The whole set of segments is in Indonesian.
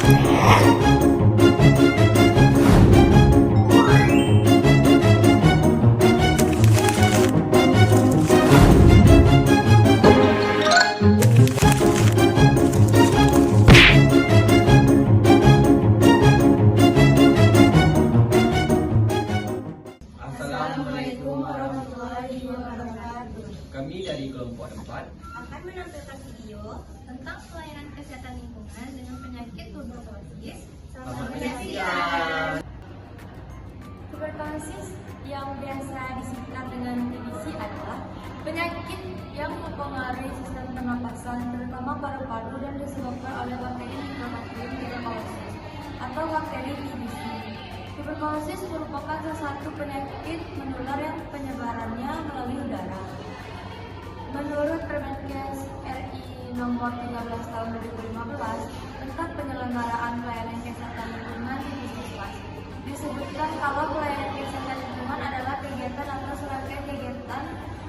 Assalamualaikum warahmatullahi wabarakatuh. Kami dari kelompok 4 akan menampilkan video tentang pelayanan kesehatan lingkungan dengan penyakit tuberkulosis. Selamat menyaksikan. Tuberkulosis yang biasa disingkat dengan TBC adalah penyakit yang mempengaruhi sistem pernapasan, terutama paru-paru, dan disebabkan oleh bakteri Mycobacterium tuberculosis atau bakteri TBC. Tuberkulosis merupakan salah satu penyakit menular yang penyebarannya melalui udara. Menurut Permenkes RI nomor 13 tahun 2015 tentang penyelenggaraan pelayanan kesehatan lingkungan di puskesmas, disebutkan kalau pelayanan kesehatan lingkungan adalah kegiatan atau serangkaian kegiatan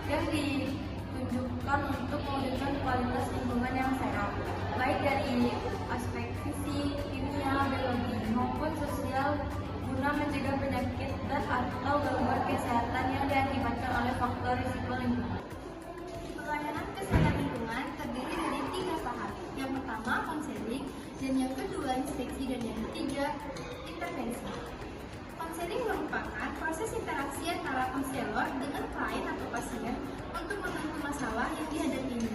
yang ditunjukkan untuk mewujudkan kualitas lingkungan yang sehat, baik dari aspek fisik, kimia, biologi maupun sosial, guna mencegah penyakit dan atau gangguan kesehatan yang diakibatkan oleh faktor risiko lingkungan. Pelayanan kesehatan lingkungan terdiri dari 3 tahap. Yang pertama konseling, dan yang kedua inspeksi, dan yang ketiga intervensi. Konseling merupakan proses interaksi antara konselor dengan klien atau pasien untuk membantu masalah yang dihadapinya.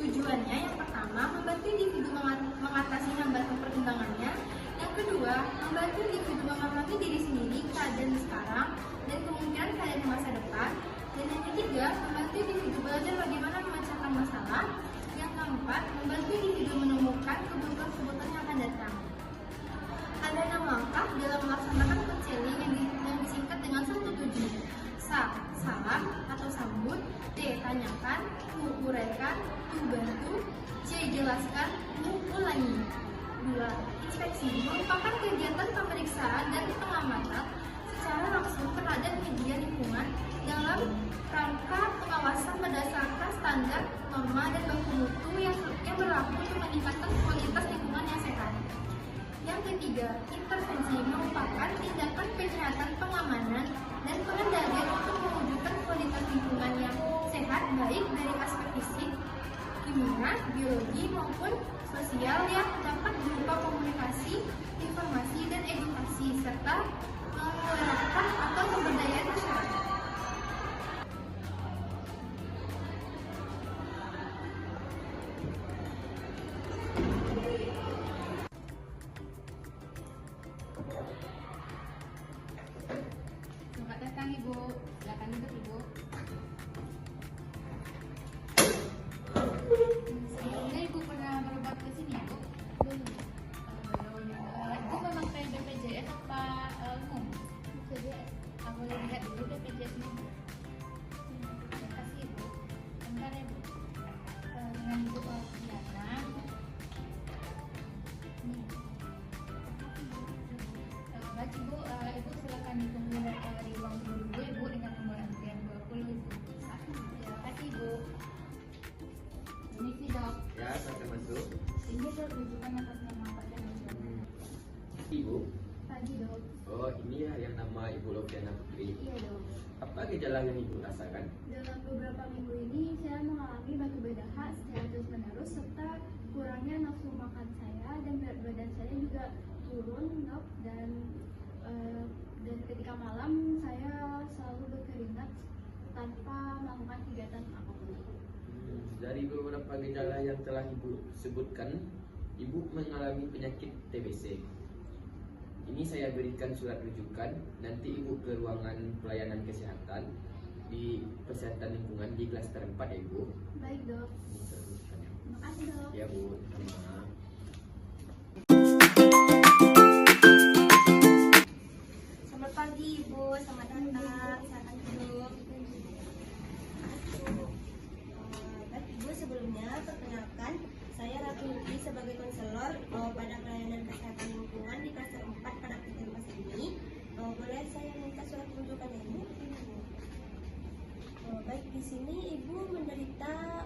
Tujuannya yang pertama membantu individu mengatasi hambatan perkembangannya. Yang kedua, membantu individu memahami diri sendiri, keadaan sekarang, dan kemungkinan keadaan di masa depan. Dan yang ketiga, membantu individu belajar bagaimana memecahkan masalah. Yang keempat, membantu individu menemukan kebutuhan-kebutuhan yang akan datang. Ada 6 langkah dalam melaksanakan konseling yang disingkat dengan 1-7. Salam atau sambut, D. Tanyakan, U. Uraikan, U. Bantu, C. Jelaskan, U. Ulangi. 2. Inspeksi merupakan kegiatan pemeriksaan dan pengamatan secara langsung terhadap media lingkungan dalam rangka pengawasan berdasarkan standar, norma, dan baku mutu yang berlaku untuk meningkatkan kualitas lingkungan yang sehat. Yang ketiga, intervensi merupakan tindakan kesehatan pengamanan dan pengendalian untuk mewujudkan kualitas lingkungan yang sehat baik dari aspek fisik, kimia, biologi maupun sosial yang dapat berupa komunikasi, informasi, dan edukasi serta menggerakkan atau pemberdayaan masyarakat. Selamat datang Ibu, silakan duduk Ibu. Sebelumnya Ibu pernah berobat ke sini Ibu? Belum. Ibu memakai BPJS apa umum? BPJS. Aku lihat dulu BPJS umum. Terima kasih Ibu. Bentar ya Bu. Dengan Ibu Diana. Baik Ibu, Ibu silakan ditunggu di ruang tunggu dulu Ibu dengan nomor antrian 20 Ibu. Terima kasih Ibu. Ini sih Dok. Ya, saya masuk. Ini Dok rujukan atas nama Pak dan Ibu. Pagi Dok. Oh, ini ya yang nama Ibu Loviana Putri. Iya Dok. Apa gejala yang Ibu rasakan? Dalam beberapa minggu ini saya mengalami batu bedah secara terus menerus serta kurangnya nafsu makan saya dan berat badan saya juga turun Dok, dan ketika malam saya selalu berkeringat tanpa melakukan kegiatan apapun. Dari beberapa gejala yang telah Ibu sebutkan, Ibu mengalami penyakit TBC. Ini saya berikan surat rujukan, nanti Ibu ke ruangan pelayanan kesehatan di kesehatan lingkungan di klaster 4 ya Ibu. Baik Dok. Ini surat rujukannya. Terima kasih Dok. Ya Bu, terima. Selamat pagi Ibu, selamat datang. Silakan duduk. Baik Ibu, sebelumnya perkenalkan, saya Ratu Lutfi sebagai konselor pada pelayanan kesehatan lingkungan di klaster 4 pada puskesmas ini. Boleh saya minta surat rujukannya Ibu? Baik, di sini Ibu menderita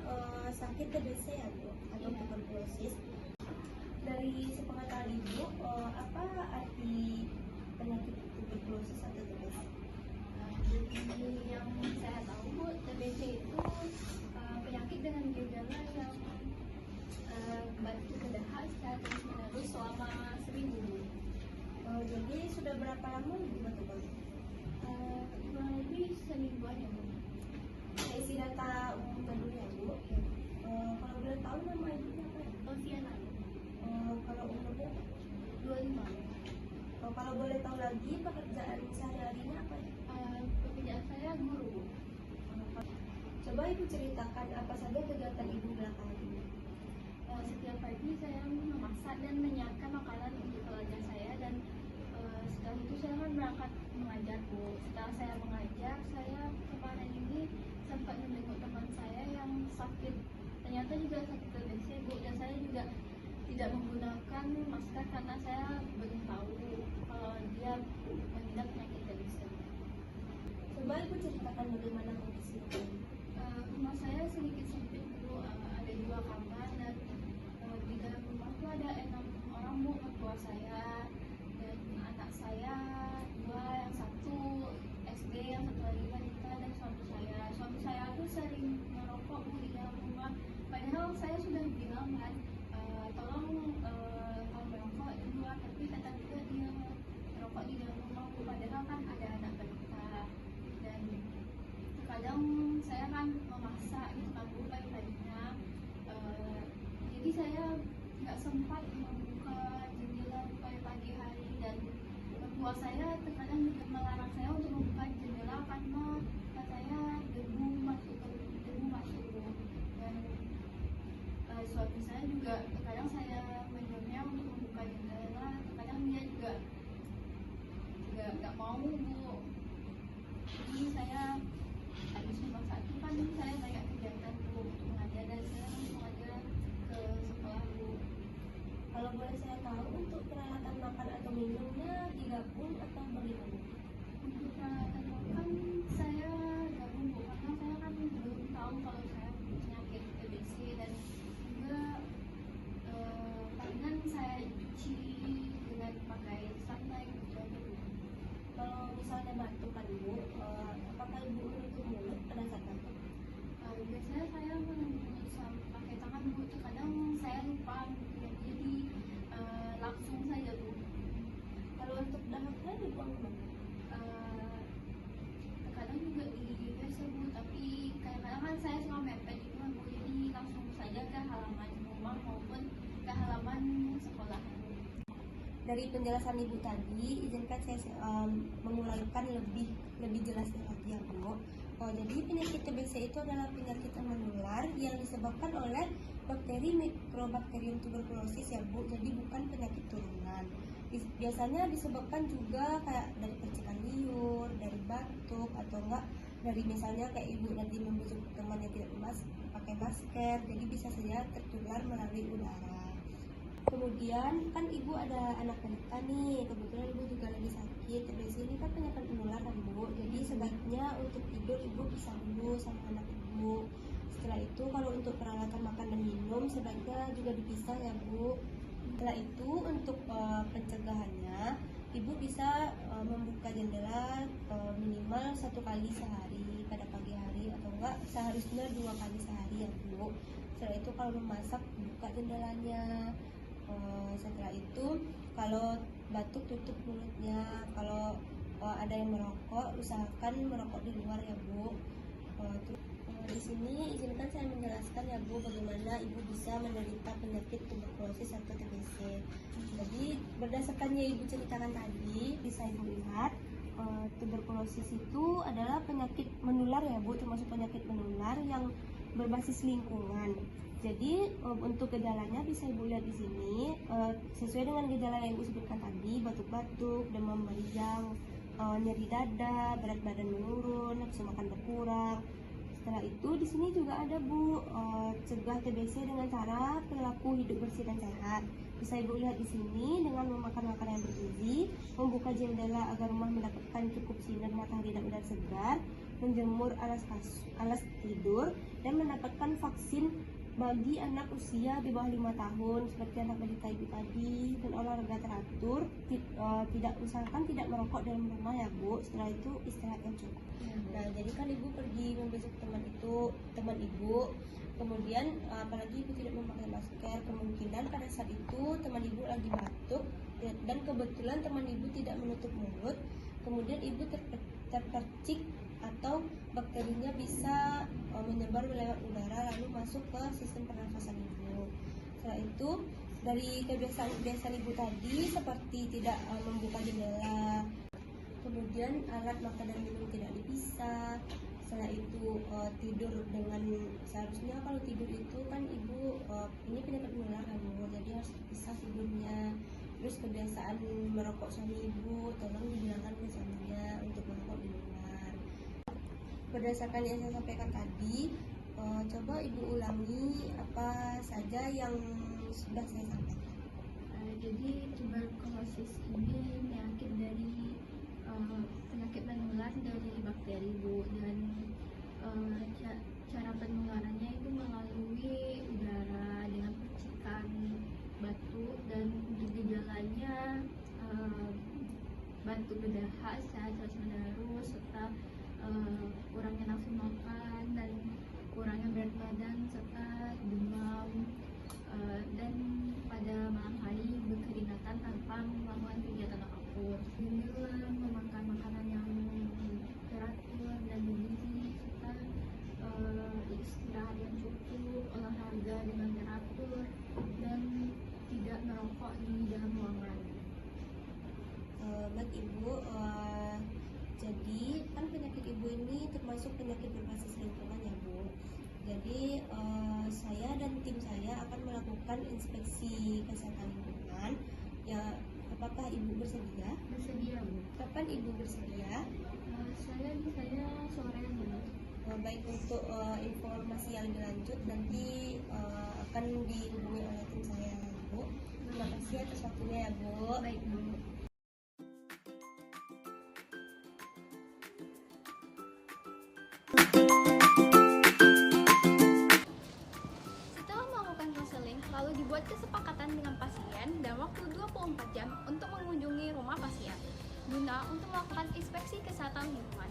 sakit TBC ya Bu, atau tuberkulosis. Dari sepengetahuan Ibu, apa arti penyakit tuberkulosis atau TBC? Jadi yang saya tahu Bu, TBC itu penyakit dengan gejala yang batuk berdahak secara terus menerus selama seminggu. Jadi sudah berapa lama Ibu batuk-batuk? Kurang lebih semingguan ya Bu. Saya isi data umum dulu ya Bu. Kalau boleh tahu nama ibunya apa ya? Noviana Kalau umurnya apa? 25. Kalau boleh tahu lagi pekerjaan sehari-harinya apa ya? Pekerjaan saya guru. Coba Ibu ceritakan apa saja kegiatan Ibu belakangan ini. Setiap pagi saya memasak dan menyiapkan makanan untuk keluarga saya dan setelah itu saya kan berangkat mengajar Bu. Setelah saya mengajar, saya kemarin ini sempat menengok teman saya yang sakit. Ternyata juga sakit TBC Bu, dan saya juga tidak menggunakan masker karena saya belum tahu kalau dia mengidap penyakit TBC. Coba Ibu ceritakan bagaimana kondisinya. Rumah saya sedikit sempit Bu, ada 2 kamar dan di dalam rumah itu ada 6 orang Bu, mertua saya dan anak saya 2, yang satu SD, yang satu lagi balita, dan suami saya. Suami saya tuh sering merokok Bu di dalam rumah. Padahal saya sudah bilang kan, tolong kalau merokok di luar, tapi kata dia merokok di dalam rumah Bu. Padahal kan ada anak balita dan terkadang saya kan memasak gitu kan Bu pagi-paginya. Jadi saya nggak sempat membuka jendela pagi hari, dan mertua saya terkadang juga melarang saya untuk membuka jendela karena katanya debu masuk Bu. Dan suami saya juga terkadang saya menyuruhnya untuk membuka jendela, terkadang dia juga nggak mau Bu. Jadi saya habis memasak itu kan saya banyak kegiatan Bu untuk mengajar, dan saya mengajar ke sekolah Bu. Kalau boleh saya tahu untuk peralatan makan atau minumnya digabung atau bagaimana? Untuk peralatan makan saya gabung Bu, karena saya kan belum tahu kalau saya penyakit TBC, dan juga palingan saya cuci dengan pakai sunlight gitu aja Bu. Kalau misalnya batuk kan Bu, apakah Ibu menutup mulut pada saat batuk? Biasanya saya pakai tangan Bu, terkadang saya lupa gitu ya. Jadi langsung saja Bu. Kalau untuk dahaknya dibuang kemana? Terkadang juga di WC Bu, tapi kadang-kadang kan saya suka mepet gitu kan Bu, jadi langsung saja ke halaman rumah maupun ke halaman sekolah Bu. Dari penjelasan Ibu tadi, izinkan saya menguraikan lebih jelasnya lagi ya Bu. Jadi penyakit TBC itu adalah penyakit yang menular yang disebabkan oleh bakteri Mycobacterium tuberculosis ya Bu. Jadi bukan penyakit turunan. Biasanya disebabkan juga kayak dari percikan liur, dari batuk, atau enggak dari misalnya kayak Ibu nanti membujuk teman yang tidak pakai masker. Jadi bisa saja tertular melalui udara. Kemudian kan Ibu ada anak balita nih, kebetulan Ibu juga lagi sakit. TBC ini kan penyakit menular kan Bu. Jadi sebaiknya untuk tidur Ibu pisah dulu sama anak Ibu. Setelah itu kalau untuk peralatan makan dan minum sebaiknya juga dipisah ya Bu. Setelah itu untuk pencegahannya Ibu bisa membuka jendela minimal 1 kali sehari pada pagi hari, atau enggak seharusnya 2 kali sehari ya Bu. Setelah itu kalau memasak buka jendelanya. Setelah itu kalau batuk tutup mulutnya. Kalau ada yang merokok usahakan merokok di luar ya Bu. Di sini izinkan saya menjelaskan ya Bu bagaimana Ibu bisa menderita penyakit tuberkulosis atau TBC. Jadi berdasarkan yang Ibu ceritakan tadi, bisa Ibu lihat tuberkulosis itu adalah penyakit menular ya Bu, termasuk penyakit menular yang berbasis lingkungan. Jadi untuk gejalanya bisa Ibu lihat di sini, sesuai dengan gejala yang Ibu sebutkan tadi, batuk-batuk, demam meriang, nyeri dada, berat badan menurun, nafsu makan berkurang. Setelah itu di sini juga ada Bu, cegah TBC dengan cara perilaku hidup bersih dan sehat. Bisa Ibu lihat di sini dengan memakan makanan yang bergizi, membuka jendela agar rumah mendapatkan cukup sinar matahari dan udara segar, menjemur alas tidur, dan mendapatkan vaksin bagi anak usia di bawah 5 tahun seperti anak balita ibu tadi, dan olahraga teratur, tidak usahakan tidak merokok dalam rumah ya Bu. Setelah itu istirahat yang cukup. Nah, jadi kan ibu pergi membesuk teman ibu, kemudian apalagi ibu tidak memakai masker, kemungkinan pada saat itu teman ibu lagi batuk dan kebetulan teman ibu tidak menutup mulut, kemudian ibu terpercik atau bakterinya bisa menyebar lewat udara lalu masuk ke sistem pernafasan ibu. Setelah itu dari kebiasaan ibu tadi seperti tidak membuka jendela, kemudian alat makan dan minum tidak dipisah. Setelah itu tidur dengan seharusnya kalau tidur itu kan ibu ini penyakit menular kan Bu, jadi harus dipisah tidurnya. Terus kebiasaan merokok suami ibu tolong dibilangkan ke suaminya untuk merokok di luar. Berdasarkan yang saya sampaikan tadi, coba ibu ulangi apa saja yang sudah saya sampaikan. Jadi tuberkulosis ini penyakit menular dari bakteri Bu, dan cara penularannya itu melalui udara dengan percikan batuk, dan gejalanya batuk berdahak secara terus menerus serta kurangnya nafsu makan dan kurangnya berat badan serta demam, dan pada malam hari berkeringatan tanpa melakukan kegiatan apapun. Gemillah, memakan makanan yang teratur dan bergizi serta istirahat yang cukup, olahraga dengan teratur, dan tidak merokok di dalam ruangan. Baik Ibu, jadi kan penyakit ibu ini termasuk penyakit berbasis lingkungan ya Bu. Jadi saya dan tim saya akan melakukan inspeksi kesehatan lingkungan. Ya, apakah ibu bersedia? Bersedia Bu. Kapan ibu bersedia? Saya sore dulu. Baik, untuk informasi yang lebih lanjut nanti akan dihubungi oleh tim saya Bu. Terima kasih atas waktunya ya Bu. Baik Bu. Setelah melakukan konseling, lalu dibuat kesepakatan dengan pasien dan waktu 24 jam untuk mengunjungi rumah pasien guna untuk melakukan inspeksi kesehatan lingkungan.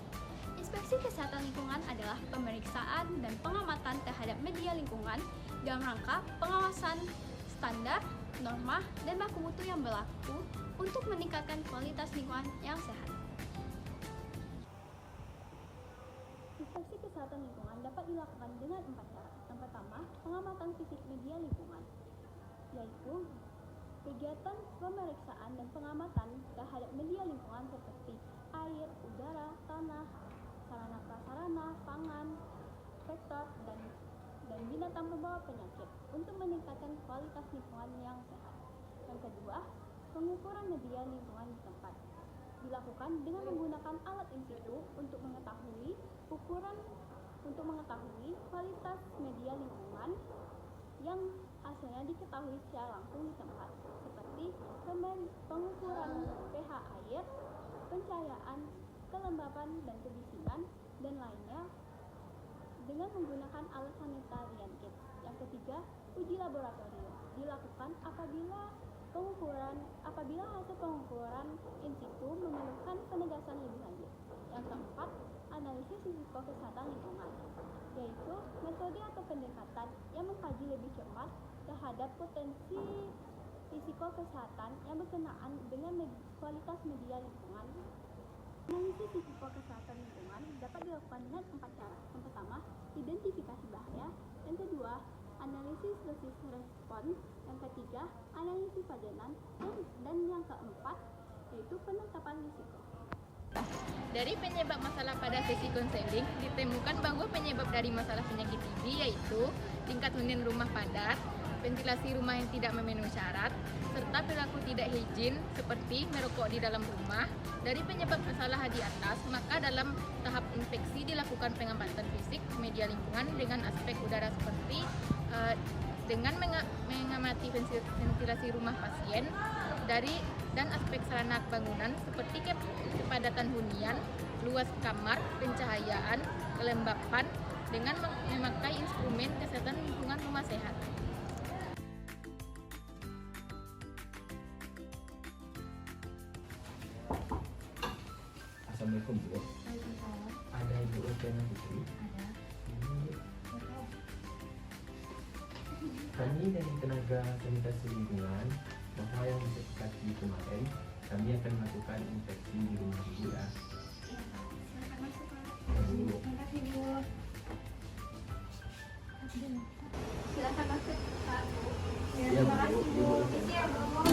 Inspeksi kesehatan lingkungan adalah pemeriksaan dan pengamatan terhadap media lingkungan dalam rangka pengawasan standar, norma, dan baku mutu yang berlaku untuk meningkatkan kualitas lingkungan yang sehat. Inspeksi kesehatan lingkungan dapat dilakukan dengan 4 cara. Yang pertama, pengamatan fisik media lingkungan, yaitu kegiatan pemeriksaan dan pengamatan terhadap media lingkungan seperti air, udara, tanah, sarana prasarana, pangan, vektor, dan binatang pembawa penyakit untuk meningkatkan kualitas lingkungan yang sehat. Yang kedua, pengukuran media lingkungan di tempat dilakukan dengan menggunakan alat in situ untuk mengetahui kualitas media lingkungan yang hasilnya diketahui secara langsung di tempat, seperti pengukuran pH air, pencahayaan, kelembapan dan kebisingan, dan lainnya dengan menggunakan alat sanitarian kit. Yang ketiga, uji laboratorium dilakukan apabila hasil pengukuran in situ memerlukan penegasan lebih lanjut. Yang keempat, analisis risiko kesehatan lingkungan, yaitu metode atau pendekatan yang mengkaji lebih cermat terhadap potensi risiko kesehatan yang berkenaan dengan kualitas media lingkungan. Analisis risiko kesehatan lingkungan dapat dilakukan dengan 4 cara. Yang pertama, identifikasi bahaya. Yang kedua, analisis respon. Yang ketiga, analisis padenan. Dan yang keempat, yaitu penetapan risiko. Dari penyebab masalah pada sesi konseling, ditemukan bahwa penyebab dari masalah penyakit TB yaitu tingkat hunian rumah padat, ventilasi rumah yang tidak memenuhi syarat, serta perilaku tidak higien seperti merokok di dalam rumah. Dari penyebab masalah di atas, maka dalam tahap infeksi dilakukan pengamatan fisik media lingkungan dengan aspek udara seperti dengan mengamati ventilasi rumah pasien dan aspek sarana bangunan seperti kepadatan hunian, luas kamar, pencahayaan, kelembapan, dengan memakai instrumen kesehatan lingkungan rumah sehat. Assalamualaikum Bu. Ada Ibu Rotiana Putri? Kami dari tenaga sanitasi lingkungan, bahwa yang disepakati kemarin, kami akan melakukan inspeksi di rumah Ibu ya. Silakan masuk, Pak. Bu. Terima kasih, Bu. Silakan masuk, Pak. Ya, Ya, terima Bu. kasih, Bu. Ibu. Misi ya, Bu.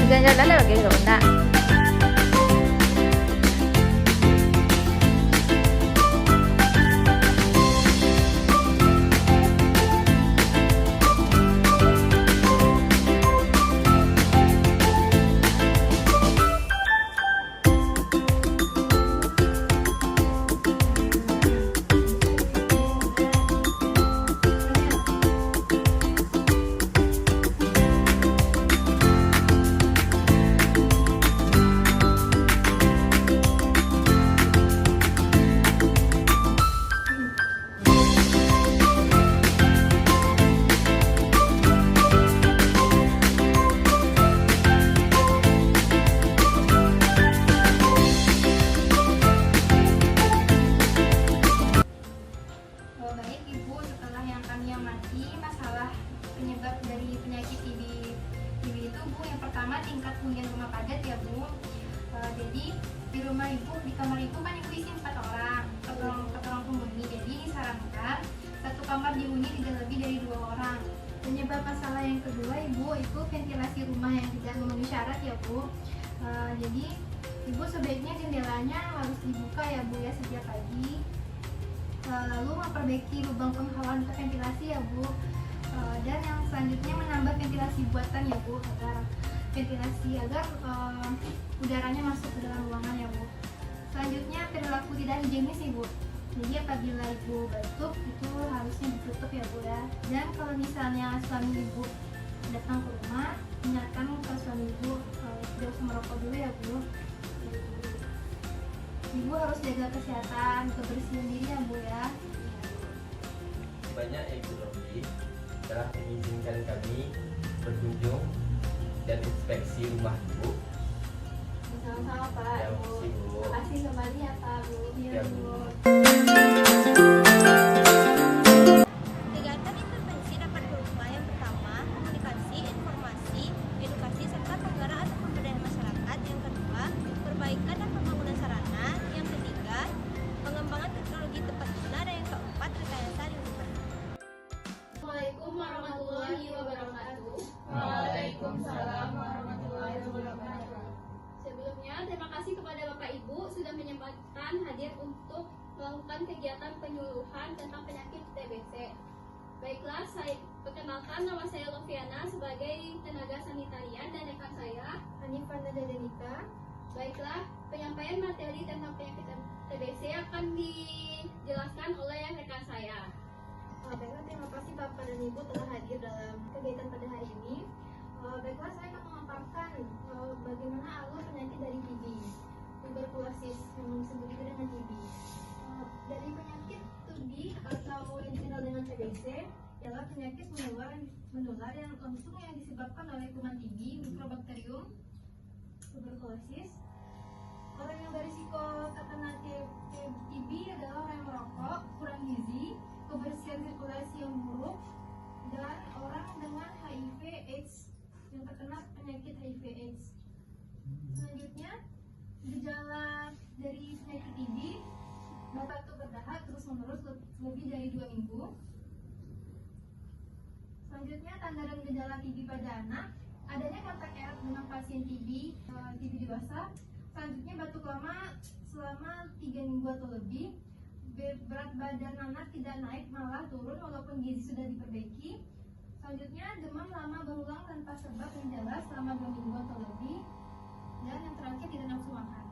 Jalan-jalan lagi Ronda. Baik Ibu, setelah yang kami amati masalah penyebab dari penyakit TB itu Bu, yang pertama tingkat hunian rumah padat ya Bu. Jadi di rumah Ibu, di kamar Ibu kan Ibu isi 4 orang, keterang penghuni. Jadi disarankan satu kamar dihuni tidak lebih dari 2 orang. Penyebab masalah yang kedua Ibu itu ventilasi rumah yang tidak memenuhi syarat ya Bu. Jadi Ibu sebaiknya jendelanya harus dibuka ya Bu ya setiap pagi. Lalu memperbaiki lubang penghawaan untuk ventilasi ya Bu. Dan yang selanjutnya menambah ventilasi buatan ya Bu, agar udaranya masuk ke dalam ruangan ya Bu. Selanjutnya perilaku tidak higienis Ibu. Jadi apabila Ibu batuk itu harusnya ditutup ya Bu ya. Dan kalau misalnya suami Ibu datang ke rumah, ingatkan ke suami Ibu tidak usah merokok dulu ya Bu. Ibu harus jaga kesehatan, kebersihan diri ya Bu ya. Banyak Ibu Robi telah mengizinkan kami berkunjung dan inspeksi rumah Ibu. Sama-sama Pak. Ya, Bu. makasih, Bu. Terima kasih kembali ya Pak Bu. Iya Ya, Bu. Bu. Kegiatan intervensi dapat berupa yang pertama, komunikasi, informasi, edukasi, serta penggerak atau pemberdayaan masyarakat. Yang kedua, perbaikan dan pembangunan sarana. Yang ketiga, pengembangan teknologi tepat guna. Dan yang keempat, rekayasa lingkungan. Assalamualaikum warahmatullahi wabarakatuh. Waalaikumsalam warahmatullahi wabarakatuh. Sebelumnya, terima kasih kepada Bapak Ibu sudah menyempatkan hadir untuk melakukan kegiatan penyuluhan tentang penyakit TBC. Baiklah, saya perkenalkan, nama saya Loviana sebagai tenaga sanitarian dan rekan saya Hanifah Nadadenika. Baiklah, penyampaian materi tentang penyakit TBC akan dijelaskan oleh rekan saya. Baiklah, terima kasih Bapak dan Ibu telah hadir dalam kegiatan pada hari ini. Baiklah, saya akan memaparkan bagaimana alur penyakit dari TB, tuberkulosis yang disebut juga dengan TB. Dari penyakit TB atau yang dikenal dengan TBC adalah penyakit menular yang langsung yang disebabkan oleh kuman TB, mikrobakterium tuberkulosis. Orang yang berisiko terkena TB adalah orang yang merokok, kurang gizi, kebersihan sirkulasi yang buruk, dan orang dengan HIV/AIDS yang terkena penyakit HIV/AIDS. Selanjutnya, gejala dari penyakit TB, batuk berdahak terus-menerus lebih dari 2 minggu. Selanjutnya, tanda dan gejala TB pada anak, adanya kontak erat dengan pasien TB dewasa. Selanjutnya, batuk lama selama 3 minggu atau lebih, berat badan anak tidak naik malah turun walaupun gizi sudah diperbaiki. Selanjutnya, demam lama berulang tanpa sebab yang jelas selama 2 minggu atau lebih. Dan yang terakhir, tidak nafsu makan.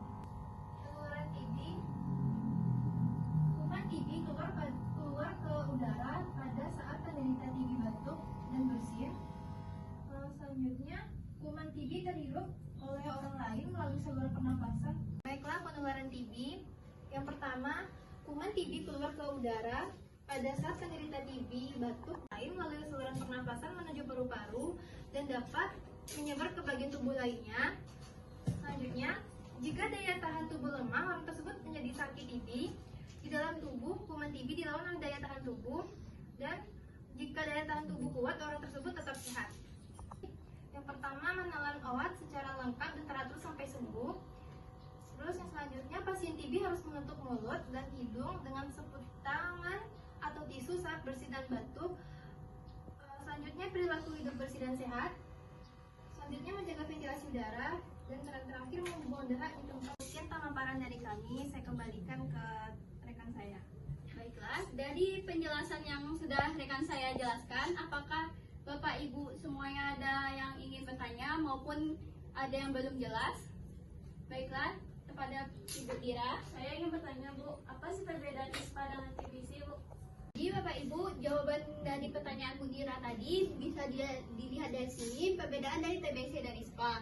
Penularan TB, kuman TB keluar ke udara pada saat penderita TB batuk dan bersin. Selanjutnya, kuman TB terhirup oleh orang lain melalui saluran pernapasan. Baiklah, penularan TB. Yang pertama, kuman TB keluar ke udara pada saat penderita TB batuk lain melalui saluran pernapasan menuju paru-paru dan dapat menyebar ke bagian tubuh lainnya. Selanjutnya, jika daya tahan tubuh lemah, orang tersebut menjadi sakit TB. Di dalam tubuh, kuman TB dilawan oleh daya tahan tubuh, dan jika daya tahan tubuh kuat, orang tersebut tetap sehat. Yang pertama, menelan obat secara lengkap dan teratur sampai sembuh. Terus yang selanjutnya, pasien TB harus menutup mulut dan hidung dengan seput tangan atau tisu saat bersin dan batuk. Selanjutnya, perilaku hidup bersih dan sehat. Selanjutnya, menjaga ventilasi udara. Dan terakhir, membuang dahak di tempat. Sekian pemaparan dari kami, saya kembalikan ke rekan saya. Baiklah, dari penjelasan yang sudah rekan saya jelaskan, apakah Bapak Ibu semuanya ada yang ingin bertanya maupun ada yang belum jelas? Baiklah, kepada Ibu Tira. Saya ingin bertanya, Bu, apa sih perbedaan ISPA dengan TBC, Bu? Jadi Bapak Ibu, jawaban dari pertanyaan Bu Tira tadi bisa dilihat dari sini, perbedaan dari TBC dan ISPA.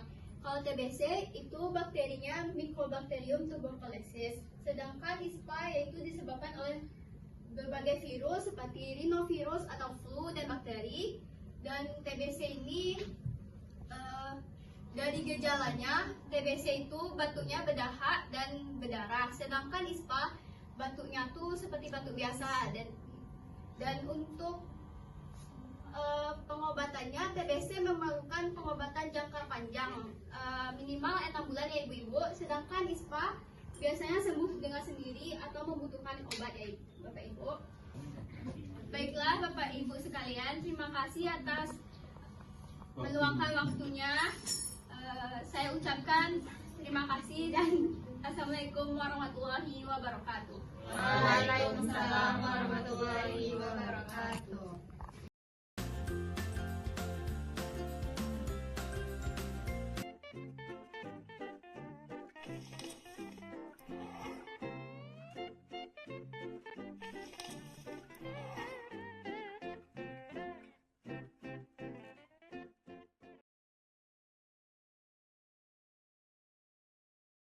Kalau TBC itu bakterinya Mycobacterium tuberculosis, sedangkan ISPA yaitu disebabkan oleh berbagai virus seperti rhinovirus atau flu dan bakteri. Dan TBC ini dari gejalanya, TBC itu batuknya berdahak dan berdarah, sedangkan ISPA batuknya tuh seperti batuk biasa. Dan untuk pengobatannya, TBC memerlukan pengobatan jangka panjang, minimal 6 bulan ya ibu-ibu, sedangkan ISPA biasanya sembuh dengan sendiri atau membutuhkan obat ya Bapak Ibu. Baiklah Bapak Ibu sekalian, terima kasih atas meluangkan waktunya. Saya ucapkan terima kasih dan Assalamualaikum warahmatullahi wabarakatuh. Waalaikumsalam warahmatullahi wabarakatuh.